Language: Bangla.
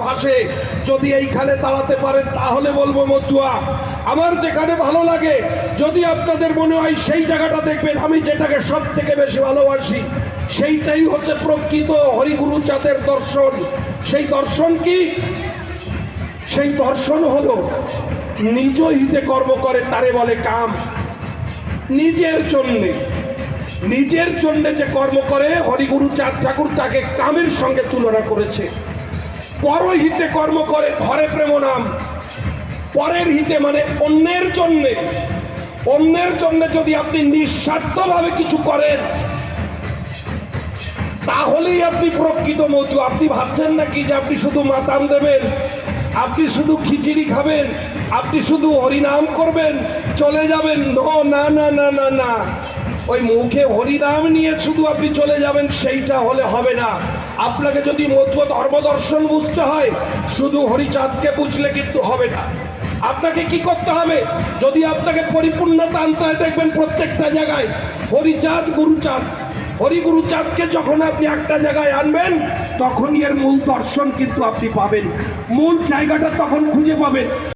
ভাসে। যদি এইখানে দাঁড়াতে পারেন তাহলে বলবো মতুয়া আমার যেখানে ভালো লাগে। যদি আপনাদের মনে হয় সেই জায়গাটা দেখবেন, আমি যেটাকে সব থেকে বেশি ভালোবাসি সেইটাই হচ্ছে প্রকৃত হরিগুরু চাঁদের দর্শন। সেই দর্শন কি? সেই দর্শন হলো নিজ হিতে কর্ম করে তারে বলে কাম। নিজের জন্য যে কর্ম করে হরিগুরু চাঁদ ঠাকুর তাকে কামের সঙ্গে তুলনা করেছে। পরহিতে কর্ম করে ধরে প্রেম নাম। পরের হিতে মানে অন্যের জন্য যদি আপনি নিঃস্বার্থভাবে কিছু করেন তাহলেই আপনি প্রকৃত মধু। আপনি ভাবছেন নাকি যে আপনি শুধু মাতাম দেবেন, আপনি শুধু খিচুড়ি খাবেন, আপনি শুধু হরিনাম করবেন চলে যাবেন? না না না না না, ওই মুখে হরিনাম নিয়ে শুধু আপনি চলে যাবেন সেইটা হলে হবে না। আপনাকে যদি মধ্য ধর্মদর্শন বুঝতে হয় শুধু হরিচাঁদকে বুঝলে কিন্তু হবে না। আপনাকে কি করতে হবে? যদি আপনাকে পরিপূর্ণতা আনতে হয় দেখবেন প্রত্যেকটা জায়গায় হরিচাঁদ গুরুচাঁদ। হরিগুরু চাঁদকে যখন আপনি একটা জায়গায় আনবেন তখনই এর মূল দর্শন কিন্তু আপনি পাবেন, মূল জায়গাটা তখন খুঁজে পাবেন।